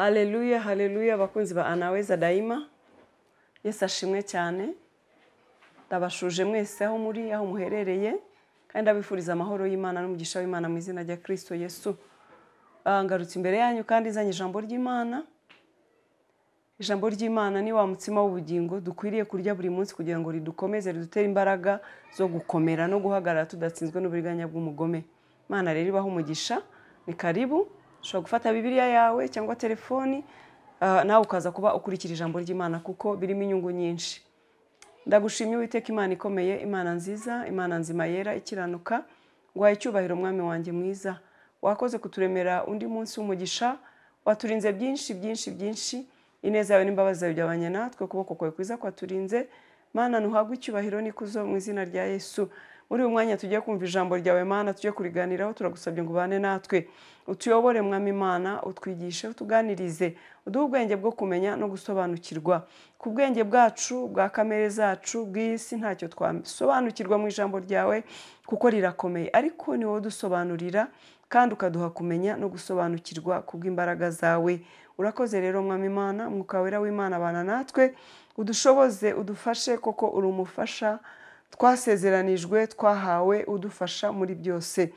Haleluya, haleluya bakunzi ba anaweza daima. Yesu ashimwe cyane. Ndabashuje mwese aho muri aho muherereye kandi abifuriza amahoro y'Imana n'umugisha w'Imana mu izina rya Kristo Yesu. Ngarutse imbere yanyu kandi izanye ijambo ry'Imana. Ijambo ry'Imana ni wa mutsima w'ubugingo dukwiriye kurya buri munsi kugira ngo ridukomeze ridutere imbaraga zo gukomera no guhagarara tudatsinzwe n'uburiganya bw'umugome. Imana rero ibaho umugisha. Ni karibu. Ushobora gufata Bibiliya yawe cyangwa telefoni nawe ukaza kuba ukurikira ijambo ry'Imana kuko birimo inyungu nyinshi. Ndagushimye Uwiteka Imana ikomeye, Imana nziza, Imana nzima yera ikiranuka. Ngwaye icyubahiro mwami wanjye mwiza. Wakoze kuturemera undi munsi w'umugisha, waturinze byinshi. Ineza yawe n'imbabazi zawe byabanye natwe, ukuboko kwawe kwiza kwaturinze. Mana nuhagwe icyubahiro n'ikuzo mu izina rya Yesu. Muri uyu mwanya tugiye kumva ijambo ryawe Mana, tugiye kuriganiraho, turagusabye ngo ubane natwe. Utuyobore mwami Imana, utwigishe, utuganirize, uduhe ubwenge bwo kumenya no gusobanukirwa. Ku bwenge bwacu, bwa kamere zacu, bw'isi ntacyo twasobanukirwa mu ijambo ryawe kuko rirakomeye, ariko ni wowe dusobanurira kandi ukaduha kumenya no gusobanukirwa kubw'imbaraga zawe. Urakoze rero mwami Imana, Mwuka wera w'Imana abana natwe, udushoboze, udufashe koko uri umufasha twasezeranijwe, twahawe, udufasha muri byose.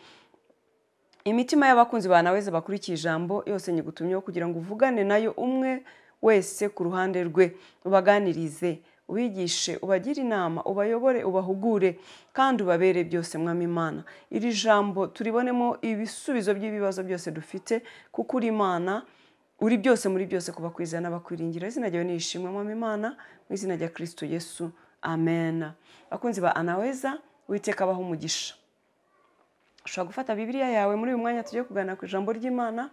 Imitima y'abakunzi banaweza bakurikiye ijambo yose nyigutumyeho kugira ngo uvugane nayo umwe wese ku ruhande rwe, ubaganirize, ubigishe, ubagire inama, ubayobore, ubahugure kandi ubabere byose mwami Imana. Iri jambo turibonemo ibisubizo by'ibibazo byose dufite kuko uri Imana, uri byose muri byose kuba kwizera n'abakwiringira. Izina ryawe nishimwe mwami Imana, mu izina rya Kristo Yesu. Amen. Bakunzi ba anaweza, Uwiteka abaho umugisha. Ushobora gufata Bibiliya yawe muri uyu mwanya tugiye kuganira ku ijambo ry'Imana,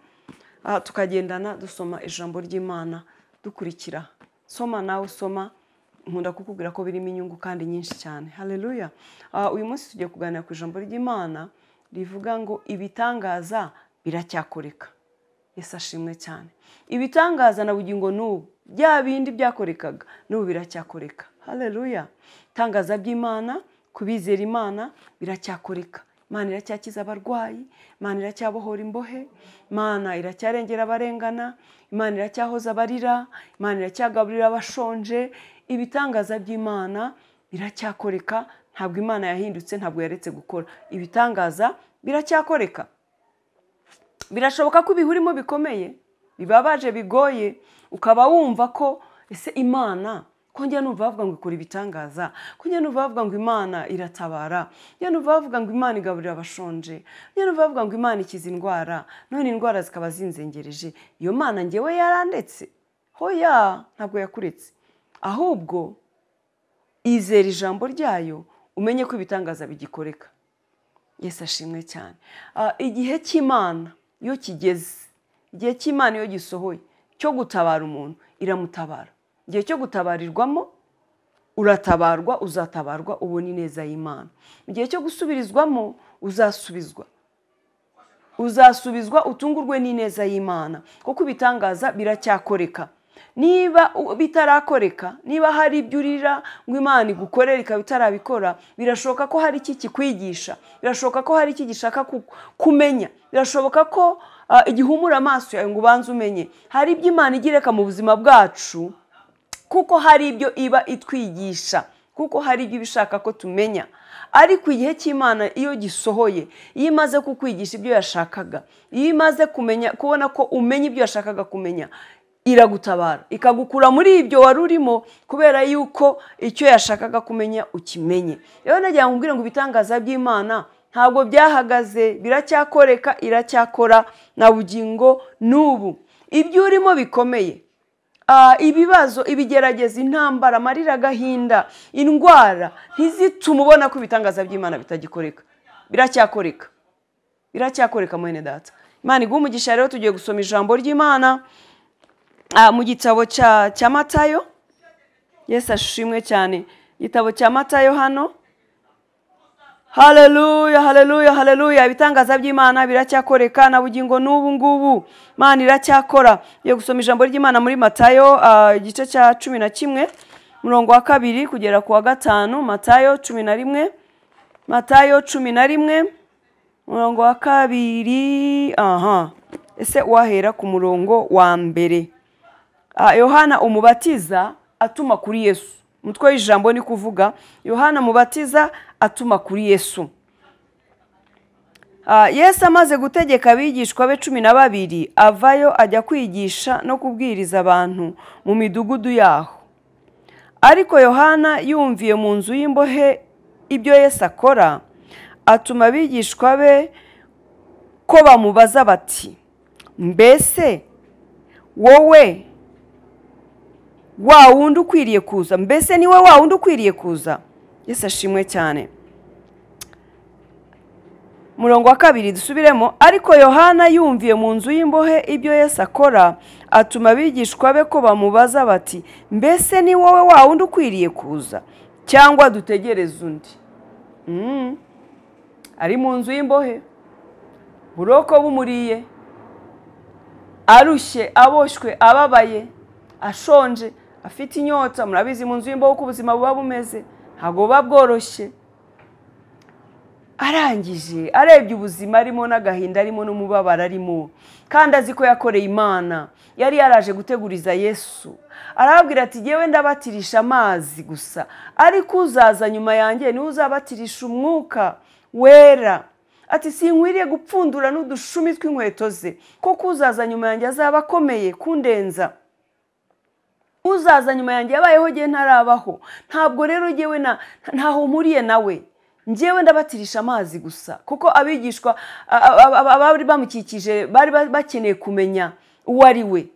tukagendana dusoma ijambo ry'Imana dukurikira. Soma nawe usoma, nkunda kukubwira ko birimo inyungu kandi nyinshi cyane. Haleluya. Uyu munsi tugiye kuganira ku ijambo ry'Imana rivuga ngo ibitangaza biracyakoreka. Yesu ashimwe cyane. Ibitangaza na bugingo n'ubu bya bindi byakorekaga n'ubu biracyakoreka. Haleluya. Tangaza by'Imana, kubizera Imana biracyakoreka. Imana iracyakiza abarwayi, Imana iracyabohora imbohe, Imana iracyarengera abarengana, Imana iracyahoza abarira, Imana iracyagaburira abashonje. Ibitangaza by'Imana biracyakoreka, ntabwo Imana yahindutse, ntabwo yaretse gukora. Ibitangaza biracyakoreka. Birashoboka ko ibihurimo bikomeye, bibabaje, bigoye, ukaba wumva ko ese Imana kongera numva bavuga ngo ikora ibitangaza, kongera numva bavuga ngo Imana iratabara, kongera numva bavuga ngo Imana igaburira abashonje, kongera numva bavuga ngo Imana ikiza indwara, none indwara zikaba zinzengereje. Iyo Mana ngewe yarandetse? Hoya, ntabwo yakuretse. Ahubwo izera ijambo ryayo umenye ko ibitangaza bigikoreka. Yesu ashimwe cyane. Igihe cy'Imana iyo kigeze, igihe cy'Imana iyo gisohoye cyo gutabara umuntu iramutabara. Igihe cyo gutabarirwamo uratabarwa, uzatabarwa, ubona ineza y'Imana. Igihe cyo gusubirizwamo uzasubizwa utungurwe n'ineza y'Imana kuko ibitangaza biracyakoreka. Niba bitarakoreka, niba hari ibyo urira ngo Imana igukorera ikaba itarabikora, birashoboka ko hari iki kikwigisha, birashoboka ko hari iki gishaka kumenya, birashoboka ko igihumura amaso yawe ngo ubanze umenye. Hari ibyo Imana igireka mu buzima bwacu kuko hari ibyo iba itwigisha, kuko hari ibyo ibishaka ko tumenya. Ariko igihe cy'Imana iyo gisohoye, iyo imaze kukwigisha ibyo yashakaga, iyo imaze kumenya, kubona ko umenya ibyo yashakaga kumenya, iragutabara, ikagukura muri ibyo wari urimo kubera yuko icyo yashakaga kumenya ukimenye. Rero nagira ngo mbwire ngo ibitangaza by'Imana ntabwo byahagaze, biracyakoreka, iracyakora na bugingo n'ubu. Ibyo urimo bikomeye, ibibazo, ibigerageza, intambara, amarira, agahinda, indwara, ntizitume ubona ko ibitangaza by'Imana bitagikoreka. Biracyakoreka. Biracyakoreka mwene data. Imana iguhe umugisha. Rero tugiye gusoma ijambo ry'Imana mu gitabo cya Matayo. Yesu ashimwe cyane. Igitabo cya Matayo hano. Haleluya, haleluya, haleluya. Ibitangaza by'Imana biracyakoreka na bugingo n'ubu ngubu. Imana iracyakora. Yo gusoma ijambo ry'Imana muri Matayo igice cya 11 murongo wa 2 kugera ku wa 5. Matayo 11, Matayo 11 murongo wa 2. ese wahera ku murongo wa mbere. Yohana umubatiza atuma kuri Yesu. Umutwe w'ijambo ni kuvuga Yohana mubatiza atuma kuri Yesu. Yesu amaze gutegeka abigishwa be 12 avayo ajya kwigisha no kubwiriza abantu mu midugudu yaho. Ariko Yohana yumviye mu nzu y'imbohe ibyo Yesu akora, atuma abigishwa be ko bamubaza bati, mbese wowe wa wundi ukwiriye kuza? Mbese niwe wa wundi ukwiriye kuza? Yesu ashimwe cyane. Murongo wa 2 dusubiremo. Ariko Yohana yumviye mu nzu y'imbohe ibyo Yesu akora, atuma abigishwa be ko bamubaza bati, mbese ni wowe wa wundi ukwiriye kuza cyangwa dutegereze undi? Ari mu nzu y'imbohe, buroko bumuriye, arushye, aboshywe, ababaye, ashonje, afite inyota. Murabizi mu nzu y'imbohe uko ubuzima buba bumeze, ntabwo buba bworoshye. Arangije arebye ubuzima arimo n'agahinda arimo n'umubabaro arimo, kandi azi ko yakoreye Imana, yari yaraje guteguriza Yesu. Arababwira ati, jyewe ndabatirisha amazi gusa, ariko uzaza nyuma yanjye niwe uzabatirisha umwuka wera. Ati, sinkwiriye gupfundura n'udushumi tw'inkweto ze, kuko uzaza nyuma yanjye azaba akomeye kundenza. Uzaza nyuma yanjye yabayeho jye ntarabaho, ntabwo rero jyewe ntaho mpuriye nawe. Njyewe ndabatirisha amazi gusa. Kuko abigishwa abari bamukikije bari bakeneye kumenya uwo ari we,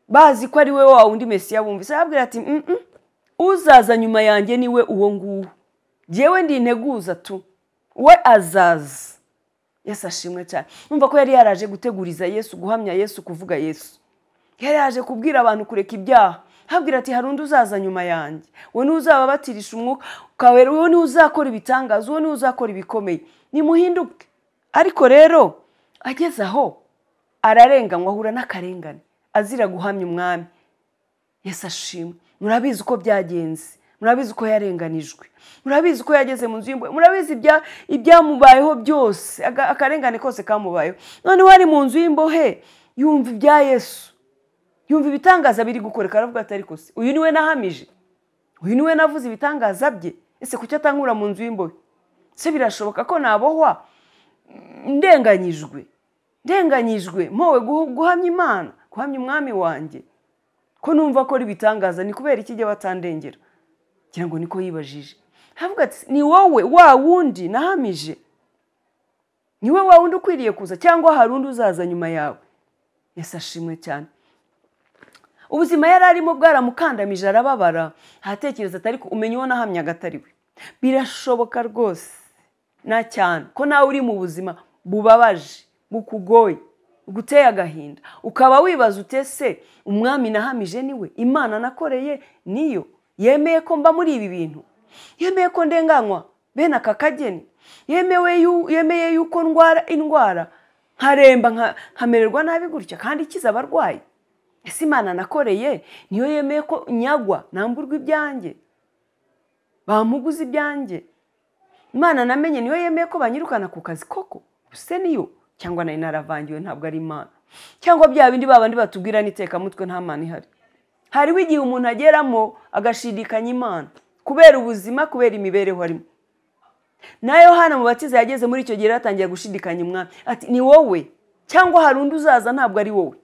bazi ko ari we wa wundi Mesiya bumvise. Arababwira ati, uzaza nyuma yanjye niwe uwo nguwo, jyewe ndi integuza tu, we azaza. Yesu ashimwe cyane. Numva ko yari yaraje guteguriza Yesu, guhamya Yesu, kuvuga Yesu. Yari yaje kubwira abantu kureka ibyaha. Habwira ati, hari undi uzaza nyuma yanjye, we niwe uzababatirisha umwuka ukawera, we niwe uzakora ibitangaza, we niwe uzakora ibikomeye, nimuhinduke. Ariko rero ageze aho ararenganywa, ahura n'akarengane, azira guhamya umwami. Yesu ashimwe. Murabizi uko byagenze, murabizi uko yarenganijwe, murabizi uko yageze mu nzu y'imbohe, murabizi ibyamubayeho byose, akarengane kose kamubayeho. Noneho ari mu nzu y'imbohe yumva ibya Yesu, yumva ibitangaza biri gukoreka. Aravuga ati, ariko se uyu niwe nahamije, uyu niwe navuze ibitangaza bye, ese kuki atankura mu nzu y'imbohe? Se birashoboka ko nabohwa ndenganyijwe mpowe guhamya Imana, guhamya umwami wanjye? Ko numva ko ibitangaza, ni kubera iki jye batandengera? Kugira ngo niko yibajije. Aravuga ati, ni wowe wa wundi nahamije? Ni wowe wa wundi ukwiriye kuza cyangwa hari undi uzaza nyuma yawe? Yesu ashimwe cyane. Ubuzima yari arimo bwaramukandamije, arababara, hatekereza ati, ariko umenye uwo nahamyaga atari we. Birashoboka rwose na cyane ko nawe uri mu buzima bubabaje, bukugoye, buguteye agahinda, ukaba wibaza utese umwami nahamije niwe? Imana nakoreye niyo? Yemeye ko mba muri ibi bintu? Yemeye ko ndenganywa bene aka kageni? Yemeye yuko ndwara indwara nkaremba nkamererwa nabi gutya kandi ikiza abarwayi? Ese Imana nakoreye niyo yemeye ko nyagwa, namburwa ibyanjye, bamuguze ibyanjye? Imana namenye niyo yemeye ko banyirukana ku kazi koko? Use niyo? Cyangwa nari naravangiwe, ntabwo ari Imana? Cyangwa bya bindi babandi batubwira n'iteka mutwe nta Mana ihari? Hariho igihe umuntu ageramo agashidikanya Imana kubera ubuzima, kubera imibereho arimo. Na Yohana mubatiza yageze muri icyo gihe yatangiye gushidikanya umwami, ati, ni wowe cyangwa hari undi uzaza ntabwo ari wowe?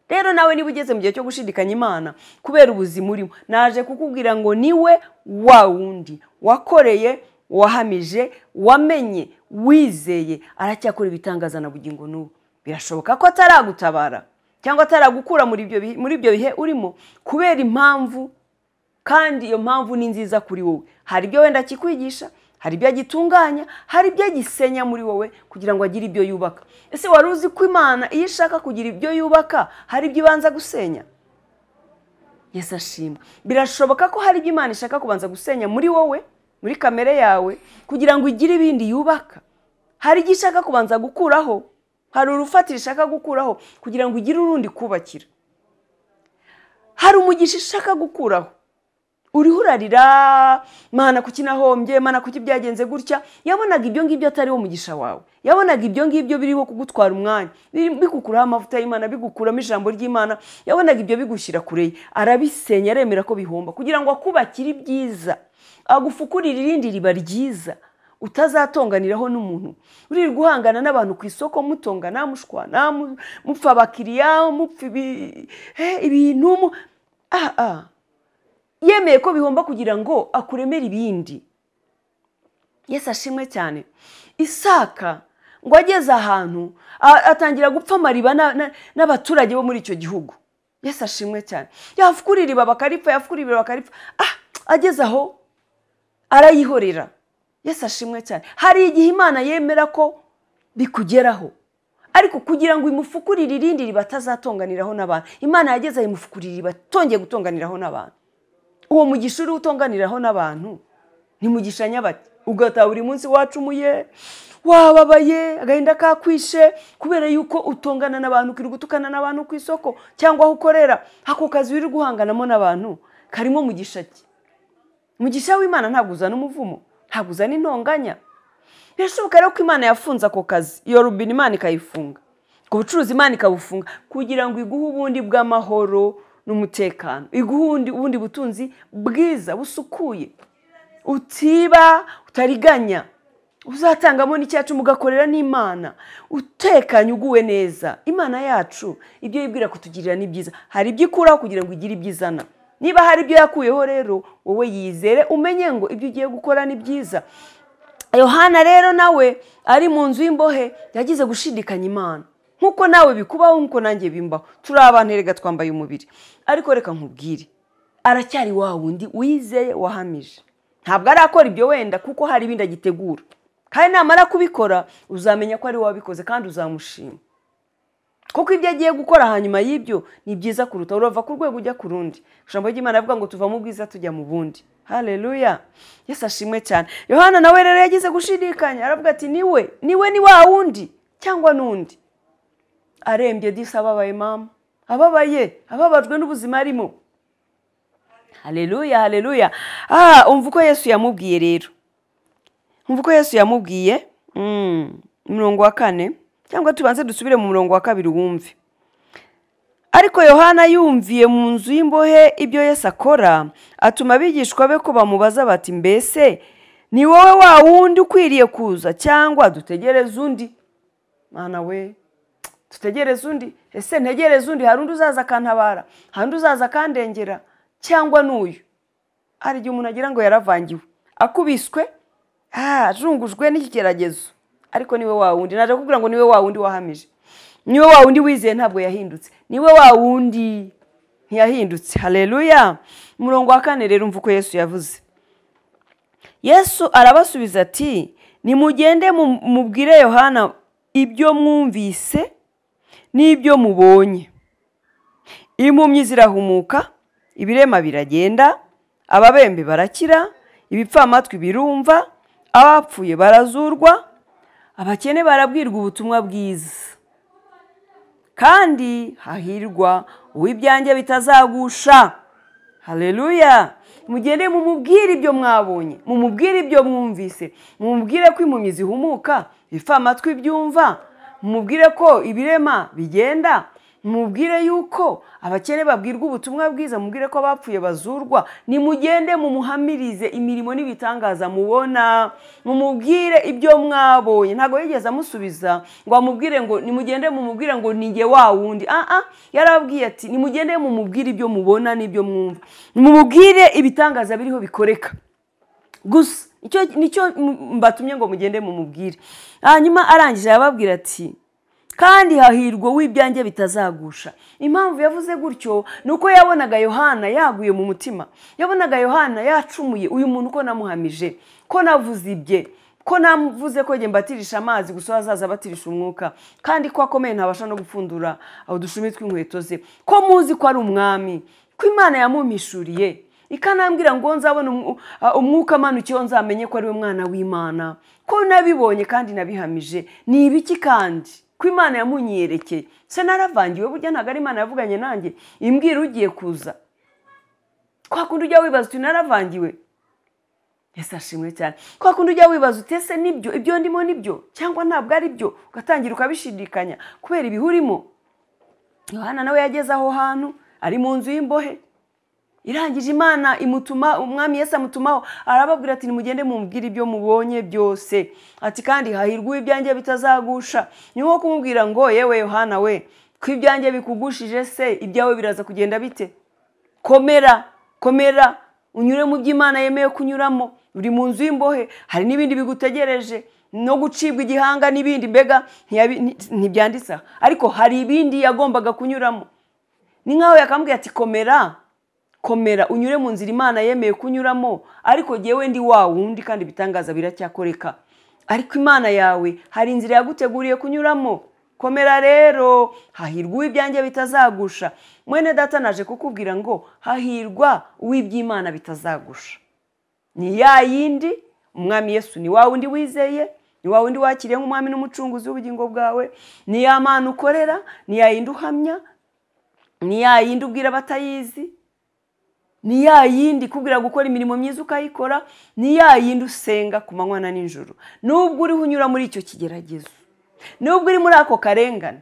Rero nawe niba ugeze mu gihe cyo gushidikanya Imana kubera ubuzima urimo, naje kukubwira ngo niwe wa wundi wakoreye, wahamije, wamenye, wizeye, aracyakora ibitangaza na bugingo n'ubu. Birashoboka ko ataragutabara cyangwa ataragukura muri ibyo bihe urimo kubera impamvu, kandi iyo mpamvu ni nziza kuri wowe. Hari ibyo wenda kikwigisha, hari ibyo agitunganya, hari ibyo agisenya muri wowe kugira ngo agire ibyo yubaka. Ese wari uzi ko Imana iyo ishaka kugira ibyo yubaka hari ibyo ibanza gusenya? Yesu ashimwe. Birashoboka ko hari ibyo Imana ishaka kubanza gusenya muri wowe, muri kamere yawe, kugira ngo igire ibindi yubaka. Hari ibyo ishaka kubanza gukuraho, hari urufatiro ishaka gukuraho kugira ngo igire urundi kubakira. Hari umugisha ishaka gukuraho, uriho urarira, Mana kuki nahombye, Mana kuki byagenze gutya. Yabonaga ibyo ngibyo atari wo mugisha wawe, yabonaga ibyo ngibyo biriho kugutwara umwanya, bigukuraho amavuta y'Imana, bigukuramo ijambo ry'Imana. Yabonaga ibyo bigushyira kure, arabisenya, aremera ko bihomba kugira ngo akubakire ibyiza, agufukurire irindi riba ryiza utazatonganiraho n'umuntu. Uri guhangana n'abantu ku isoko, mutongana, mushwana, mupfa abakiriya, mupfa ibintu, yemeye ko bihomba kugira ngo akuremere ibindi. Yesu ashimwe cyane. Isaka ngo ageze ahantu atangira gupfa amariba n'abaturage bo muri icyo gihugu. Yesu ashimwe cyane. Yafukura iriba bakaripfa, yafukura iriba bakaripfa, ageze aho arayihorera. Yesu ashimwe cyane. Hari igihe Imana yemera ko bikugeraho, ariko kugira ngo imufukurire irindi riba atazatonganiraho n'abantu. Imana yageze ayimufukurira iriba tongeye gutonganiraho n'abantu. Uwo mugisha uri utonganiraho n'abantu ni mugisha nyabati. Ugataha buri munsi wacumuye, wababaye, agahinda kakwishe kubera yuko utongana n'abantu, kiri gutukana n'abantu ku isoko cyangwa aho ukorera. Ako kazi uri guhanganamo n'abantu karimo mugisha ki? Mugisha w'Imana ntabwo uzana umuvumo, ntabwo uzana intonganya. Birashoboka rero ko Imana yafunze ako kazi, iyo rubini Imana ikayifunga, ku bucuruzi Imana ikabufunga kugira ngo iguhe ubundi bw'amahoro n'umutekano, iguhe ubundi butunzi bwiza busukuye, utiba, utariganya, uzatangamo n'icyacu mugakorera n'Imana utekanye, uguwe neza. Imana yacu ibyo yibwira kutugirira ni byiza, hari ibyo ikuraho kugira ngo igire ibyizana. Niba hari ibyo yakuyeho rero, wowe yizere, umenye ngo ibyo ugiye gukora ni byiza. Yohana rero nawe ari mu nzu y'imbohe yagize gushidikanya Imana, nkuko nawe bikubaho, nkuko nanjye bimbaho. Turi abantu erega twambaye umubiri, ariko reka nkubwire, aracyari wa wundi wizeye wahamije. Ntabwo arakora ibyo wenda kuko hari ibindi agitegura, kandi namara kubikora uzamenya ko ari wabikoze kandi uzamushima, kuko ibyo agiye gukora hanyuma y'ibyo ni byiza kuruta. Urava ku rwego ujya ku rundi. Ijambo ry'Imana rivuga ngo tuva mu bwiza tujya mu bundi. Haleluya. Yesu ashimwe cyane. Yohana nawe rero yagize gushidikanya, aravuga ati ni wa wundi cyangwa n'undi. Arembye disa, ababaye mama, ababajwe n'ubuzima arimo. Haleluya, haleluya. Umva uko Yesu yamubwiye rero. Umva uko Yesu yamubwiye, umurongo wa 4, cyangwa tubanze dusubire mu murongo wa 2 wumve. Ariko Yohana yumviye mu nzu y'imbohe ibyo Yesu akora, atuma abigishwa be ko bamubaza bati, mbese ni wowe wa wundi ukwiriye kuza cyangwa dutegereze undi? Mana we, tutegereze undi? Ese ntegereze undi? Hari undi uzaza akantabara, hari undi uzaza akandengera, cyangwa n'uyu? Hari igihe umuntu agira ngo yaravangiwe, akubiswe, ajungujwe n'ikigeragezo, ariko niwe wa wundi. Naje kuvuga ngo niwe wa wundi wahamije, niwe wa wundi wizeye, ntabwo yahindutse, niwe wa wundi ntiyahindutse. Haleluya. Umurongo wa 4 rero umva uko Yesu yavuze. Yesu arabasubiza ati, nimugende mubwire Yohana ibyo mwumvise n'ibyo mubonye. Impumyi zirahumuka, ibirema biragenda, ababembe barakira, ibipfamatwi birumva, abapfuye barazurwa, abakene barabwirwa ubutumwa bwiza. Kandi hahirwa uw'ibyanjye bitazagusha. Haleluya. Mugende mumubwire ibyo mwabonye, mumubwire ibyo mwumvise, mumubwire ko impumyi zihumuka, ibipfamatwi byumva, mumubwire ko ibirema bigenda, mumubwire yuko abakene babwirwa ubutumwa bwiza, mumubwire ko abapfuye bazurwa. Nimugende mumuhamirize imirimo n'ibitangaza mubona, mumubwire ibyo mwabonye. Ntago yigeze amusubiza ngo amubwire ngo nimugende mumubwire ngo ninge wa wundi. Yarababwiye ati nimugende mumubwire ibyo mubona n'ibyo mwumva, mumubwire ibitangaza biriho bikoreka gusa. Nicyo mbatumye ngo mugende mumubwire. Hanyuma arangije yababwira ati, kandi hahirwa uw'ibyanjye bitazagusha. Impamvu yavuze gutyo nuko yabonaga Yohana yaguye mu mutima, yabonaga Yohana yacumuye. Uyu muntu ko namuhamije, ko navuze ibye, ko namuvuze ko nge mbatirisha amazi gusa azaza batirisha umwuka, kandi ko akomeye ntabasha no gupfundura udushumi tw'inkweto ze, ko muzi ko ari umwami, ko Imana yamumpishuriye ikanambwira ngo nzabona umwuka amanukiyeho nzamenye ko ari we mwana w'Imana, ko nabibonye kandi nabihamije. Ni ibiki kandi? Ko Imana yamunyerekeye. Se naravangiwe? Burya ntago ari Imana yavuganye nanjye imbwira ugiye kuza. kwa kundi ujya wibaza uti naravangiwe. Yesu ashimwe cyane. Kwa kundi ujya wibaza uti ese nibyo ibyo ndimo nibyo cyangwa ntabwo ari byo, ugatangira ukabishidikanya kubera ibihurimo. Yohana nawe yageze aho hantu ari mu nzu y'imbohe, irangije Imana imutuma, umwami Yesu amutumaho, arababwira ati nimugende mumubwire ibyo mubonye byose, ati kandi hahirwa ibyanjye bitazagusha. Ni nko kumubwira ngo yewe Yohana we, ko ibyanjye bikugushije se ibyawe biraza kugenda bite? Komera, komera unyure mu by'Imana yemeye kunyuramo. Uri mu nzu y'imbohe, hari n'ibindi bigutegereje, no gucibwa igihanga n'ibindi, mbega ntibyanditse, ariko hari ibindi yagombaga kunyuramo. Ni nkaho yakambwiye ati komera, komera unyure mu nzira Imana yemeye kunyuramo, ariko jyewe ndi wa wundi kandi ibitangaza biracyakoreka. Ariko Imana yawe hari inzira yaguteguriye kunyuramo. Komera rero, hahirwa ibyanjye bitazagusha. Mwene data naje kukubwira ngo hahirwa uw'iby'Imana bitazagusha. Ni ya yindi umwami Yesu ni wa wundi wizeye, ni wa wundi wakiriye nk'umwami n'umucunguzi w'ubugingo bwawe, ni ya Mana ukorera, ni ya yindi uhamya, ni ya yindi ubwira batayizi, ni ya yindi kubwira gukora imirimo myiza ukayikora, ni ya yindi usenga ku manywa na nijoro. Nubwo uri unyura muri icyo kigeragezo, nubwo uri muri ako karengane,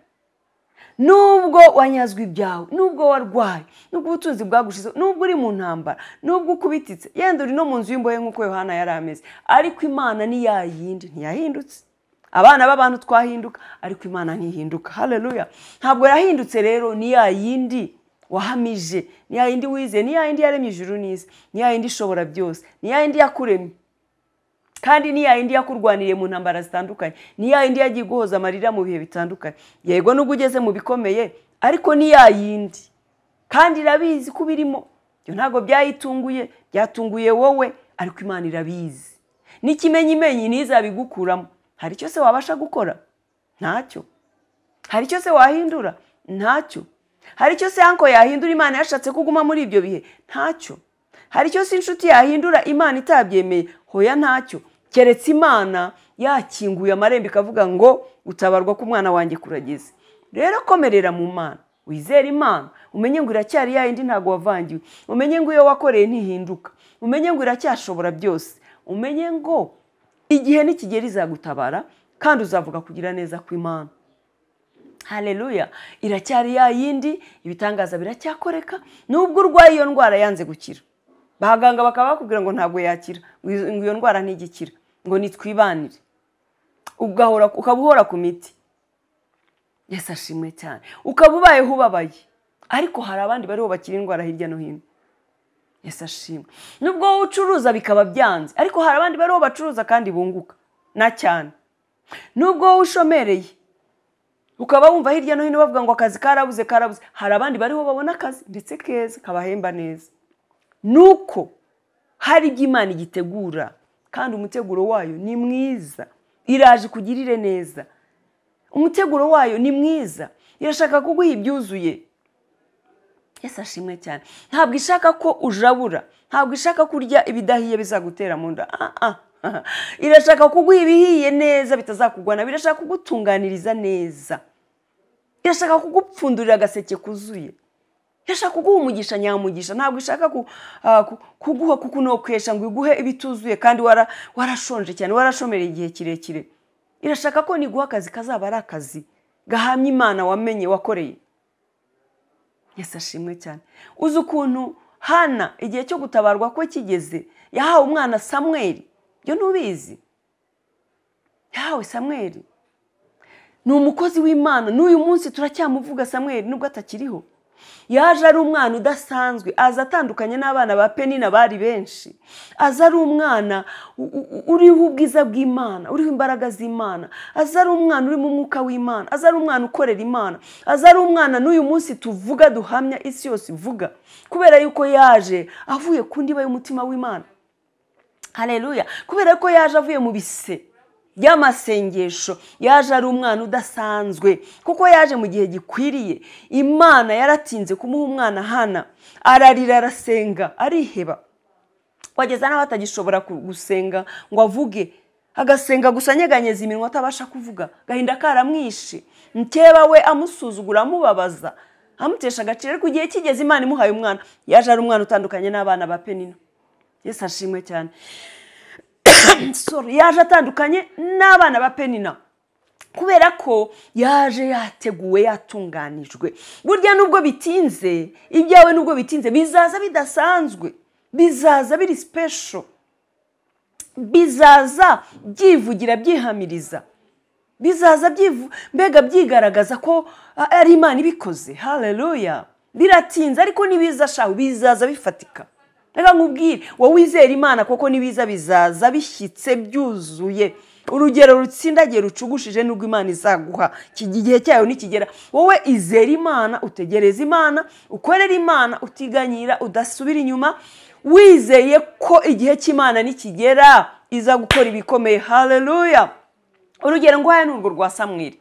nubwo wanyazwe ibyawe, nubwo warwaye, nubwo ubutunzi bwagushize, nubwo uri mu ntambara, nubwo ukubititse, yenda uri no mu nzu y'imbohe nk'uko Yohana yari ameze, ariko Imana ni ya yindi, ntiyahindutse. Abana b'abantu twahinduka, ariko Imana ntihinduka. Haleluya. Ntabwo yahindutse rero, ni ya yindi wahamije, ni ya yindi wize, ni ya yindi yaremye ijuru n'isi, ni ya yindi ishobora byose, ni ya yindi yakuremye, kandi ni ya yindi yakurwaniriye mu ntambara zitandukanye, ni ya yindi yagiye guhoza amarira mu bihe bitandukanye. Yego nubwo ugeze mu bikomeye, ariko ni ya yindi, kandi irabizi ko birimo. Byo ntabwo byayitunguye, byatunguye wowe, ariko Imana irabizi. N'ikimenyimenyi ntizabigukuramo. Hari icyo se wabasha gukora? Ntacyo. Hari icyo se wahindura? Ntacyo. Hari icyo se anko yahindura Imana yashatse kuguma muri ibyo bihe? Ntacyo. Hari icyo se inshuti yahindura Imana itabyemeye? Hoya ntacyo. Keretse Imana yakinguye amarembo ikavuga ngo utabarwa ku mwana wanjye kurageze. Rero komerera mu Mana, wizere Imana, umenye ngo iracyari ya yindi ntago wavangiwe, umenye ngo iyo wakoreye ntihinduka, umenye ngo iracyashobora byose, umenye ngo igihe nikigera izagutabara kandi uzavuga kugira neza kw'Imana. Haleluya. Iracyari ya yindi, ibitangaza biracyakoreka. Nubwo urwaye iyo ndwara yanze gukira, bahaganga bakaba bakubwira ngo ntabwo yakira, ngo iyo ndwara ntigikira, ngo nitwibanire, ukabuhora ku miti. Yesu ashimwe cyane. Ukaba ubayeho ubabaye, ariko hari abandi bariho bakira indwara hirya no hino. Yesu ashimwe. Nubwo wowe ucuruza bikaba byanze, ariko hari abandi bariho bacuruza kandi bunguka na cyane. Nubwo wowe ushomereye, ukaba wumva hirya no hino bavuga ngo akazi karabuze, hari abandi bariho babona akazi ndetse keza kabahemba neza. Nuko hari iby'Imana igitegura, kandi umuteguro wayo ni mwiza. Iraje kugirire neza. Umuteguro wayo ni mwiza, irashaka kuguha ibyuzuye. Yesu ashimwe cyane. Ntabwo ishaka ko ujabura, ntabwo ishaka kurya ibidahiye bizagutera mu nda. Irashaka kuguha ibihiye neza bitazakugwana, birashaka kugutunganiriza neza, irashaka kugupfundurira agaseke kuzuye, irashaka kuguha umugisha nyamugisha. Ntabwo ishaka kuguha kukunokesha ngo iguhe ibituzuye kandi warashonje cyane, warashomereye igihe kirekire. Irashaka ko niguha akazi kazaba ari akazi gahamya Imana wamenye wakoreye. Yesu ashimwe cyane. Uzi ukuntu Hana igihe cyo gutabarwa ko kigeze yahawe umwana Samweli? Byo ntubizi? Yahawe Samweli. Ni umukozi w'Imana, n'uyu munsi turacyamuvuga Samweli nubwo atakiriho. Yaje ari umwana udasanzwe, aza atandukanye n'abana ba Penina bari benshi. Aza ari umwana uriho ubwiza bw'Imana, uriho imbaraga z'Imana. Aza ari umwana uri mu mwuka w'Imana, aza ari umwana ukorera Imana. Aza ari umwana n'uyu munsi tuvuga duhamya isi yose ivuga, kubera yuko yaje avuye ku ndiba y'umutima w'Imana. Haleluya. Kubera ko yaje avuye mu bise y'amasengesho, yaje ari umwana udasanzwe, kuko yaje mu gihe gikwiriye. Imana yaratinze kumuha umwana Hana, ararira, arasenga, ariheba, wageza naho atagishobora gusenga ngo avuge, agasenga gusa anyeganyeza iminwa atabasha kuvuga. Gahinda karamwishe, mukeba we amusuzugura, amubabaza, amutesha agaciro, ariko igihe kigeze Imana imuhaye umwana, yaje ari umwana utandukanye n'abana ba Penina. Yesu ashimwe cyane. Yaje atandukanye n'abana ba Penina kubera ko yaje yateguwe, yatunganijwe. Burya nubwo bitinze, ibyawe nubwo bitinze bizaza bidasanzwe, bizaza biri special, bizaza byivugira byihamiriza, bizaza mbega byigaragaza ko ari Imana ibikoze. Haleluya. Biratinze ariko nibiza shaho bizaza bifatika. Reka nkubwire, wowe wizera Imana koko nibiza bizaza bishyitse byuzuye. Urugero rutsindagiye rucugushije nubwo Imana izaguha igihe cyayo nikigera. Wowe izera Imana, utegereza Imana, ukorera Imana, utiganyira, udasubira inyuma, wizeye ko igihe cy'Imana nikigera iza gukora ibikomeye. Haleluya. Urugero ngwaye n'urwo rwa Samweli.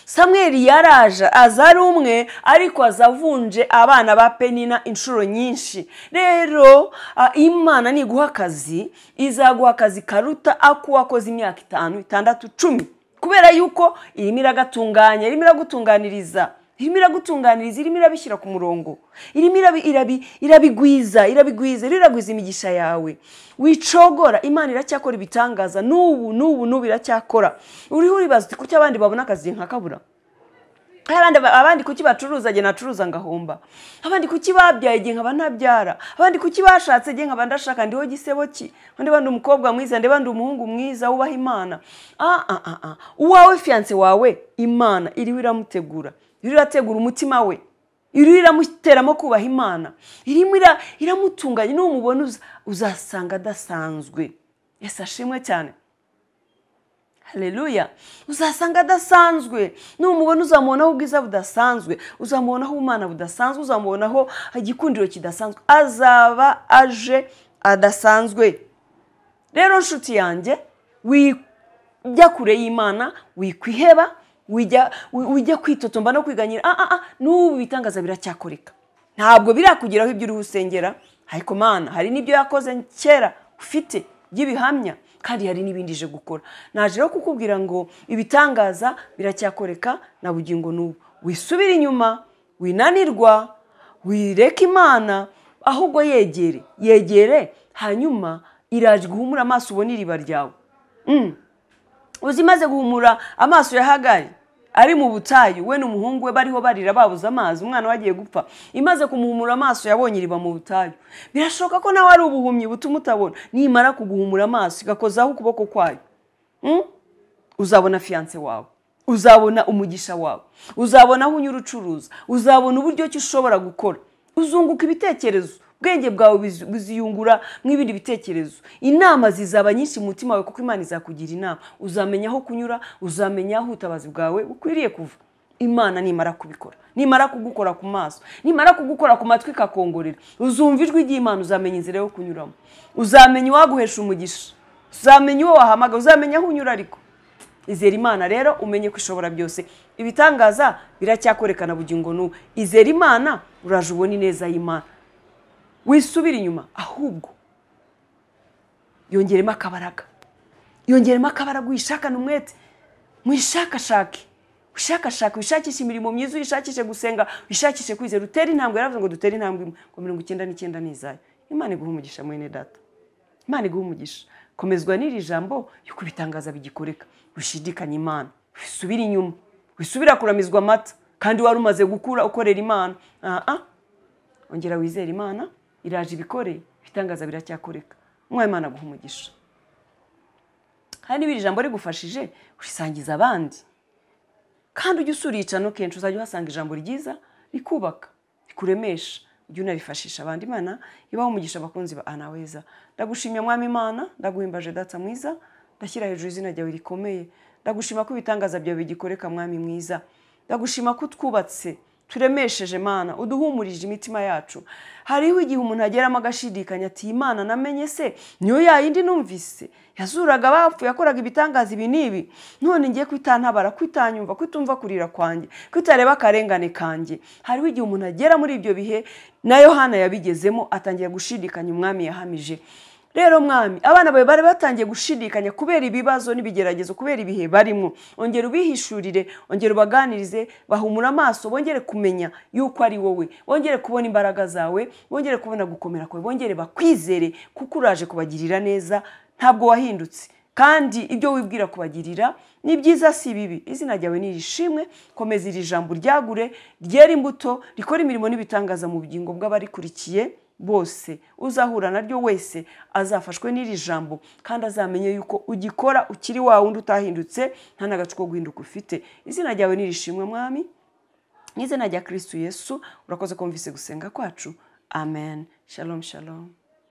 Samweli yaraje aza ari umwe, ariko azavunje abana ba Penina inshuro nyinshi. Rero Imana niguha akazi, izaguha akazi karuta ako wakoze imyaka 5, 6, 10, kubera yuko irimo iragatunganya, irimo iragutunganiriza, irimo iragutunganiriza, irimo irabishyira ku murongo, irimo irabigwiza imigisha yawe. Wicogora, Imana iracyakora ibitangaza n'ubu iracyakora. Uriho uribaza uti kuki abandi babona akazi nkakabura? Abandi kuki bacuruza je nacuruza ngahomba? Abandi kuki babyaye je nkaba ntabyara? Abandi kuki bashatse je nkaba ndashaka ndiho gisebo ki? Ndi bandi umukobwa mwiza, ndi bandi umuhungu mwiza ubaha Imana. Uwawe fiance wawe Imana iriho iramutegura, iriho irategura umutima we, iriho iramuteramo kubaha Imana, irimo iramutunganya. N'umubona uzasanga adasanzwe. Yesu ashimwe cyane. Haleluya. Uzasanga adasanzwe. N'umubona uzamubonaho ubwiza budasanzwe, uzamubonaho ubumana budasanzwe, uzamubonaho igikundiro kidasanzwe. Azaba aje adasanzwe. Rero nshuti yanjye, wijya kure y'Imana, wikwiheba, wijya kwitotomba no kwiganyira. N'ubu ibitangaza biracyakoreka. Ntabwo birakugeraho ibyo uri usengera, ariko Mana hari n'ibyo yakoze kera ufite by'ibihamya, kandi hari n'ibindi je gukora. Naje rero kukubwira ngo ibitangaza biracyakoreka na bugingo n'ubu. Wisubira inyuma, winanirwa, wireka Imana, ahubwo yegere, hanyuma iraje guhumura amaso ubona iriba ryawe. Uzimaze guhumura amaso ya Hagari ari mu butayu, we n'umuhungu we bariho barira babuze amazi, umwana wagiye gupfa. Imaze kumuhumura amaso yabonye iriba mu butayu. Birashoka ko nawe ari ubuhumyi butuma utabona. Nimara kuguhumura amaso igakozaho ukuboko kwayo, uzabona fiance wawe, uzabona umugisha wawe, uzabona aho unyura ucuruza, uzabona uburyo ki ushobora gukora. Uzunguka ibitekerezo, ubwenge bwawe buziyungura mw'ibindi bitekerezo. Inama zizaba nyinshi mu mutima wawe kuko Imana izakugira inama. Uzamenya aho kunyura, uzamenya aho utabazi bwawe ukwiriye kuva. Imana nimara kubikora, nimara kugukora ku maso, nimara kugukora ku matwi kakongorera, uzumva ijwi ry'Imana, uzamenya inzira yo kunyuramo, uzamenya uwaguhesha umugisha, uzamenya uwo wahamaga, uzamenya aho unyura. Ariko izera Imana rero umenye ko ishobora byose. Ibitangaza biracyakorekana bugingo n'ubu. Izera Imana, uraje ubona ineza y'Imana. Wisubira inyuma, ahubwo yongeremo akabaraga, wishakane umwete, mwishakashake, wishakishe imirimo myiza, wishakishe gusenga, wishakishe kwizera. Utera intambwe, yaravuze ngo dutere intambwe ngo 99 nizayo. Imana iguha umugisha mwene data, Imana iguha umugisha. Komezwa n'iri jambo yuko ibitangaza bigikoreka. Ushidikanye Imana, wisubira inyuma, wisubira kuramizwa amata, kandi wari umaze gukura ukorera Imana. Ongera wizera Imana, iraje ibikore, ibitangaza biracyakoreka. Umwami Imana aguha umugisha. Kandi biri jambo rigufashije, usangiza abandi. Kandi ujye usurica no kenshi uzajya uhasanga ijambo ryiza rikubaka, rikuremesha, ujye unarifashisha abandi. Imana ibaho umugisha abakunzi ba Anaweza. Ndagushimye Mwami Imana, ndaguhimbaje data mwiza, ndashyira hejuru izina ryawe rikomeye. Ndagushima ko ibitangaza byawe bigikoreka Mwami mwiza. Ndagushima ko twubatse, turemesheje Mana, uduhumurije imitima yacu. Hariho igihe umuntu ageramo agashidikanya ati Imana namenye se niyo yayindi numvise yazuraga abapfu, yakoraga ibitangaza ibi nibi, none ngiye kwitantabara, kwitanyumva, kwitumva kurira kwanjye, kwitareba akarengane kanjye. Hariho igihe umuntu agera muri ibyo bihe, na Yohana yabigezemo, atangira gushidikanya Umwami yahamije. rero mwami abana bawe bari batangiye gushidikanya kubera ibibazo n'ibigeragezo kubera ibihe barimo ongera ubihishurire ongera ubaganirize bahumura amaso bongere kumenya yuko ari wowe bongere kubona imbaraga zawe bongere kubona gukomera kwawe bongere bakwizere kuko uraje kubagirira neza ntabwo wahindutse kandi ibyo wibwira kubagirira ni byiza si bibi izina ryawe nirishimwe komeza iri jambo ryagure ryera imbuto rikora imirimo n'ibitangaza mu bugingo bw'abarikurikiye bose uzahura naryo wese azafashwe n'iri jambo kandi azamenye yuko ugikora ukiri wa wundi utahindutse nta n'agacu ko guhinduka ufite izina ryawe nirishimwe mwami n'izina rya Kristo Yesu urakoze kumvise gusenga kwacu amen shalom shalom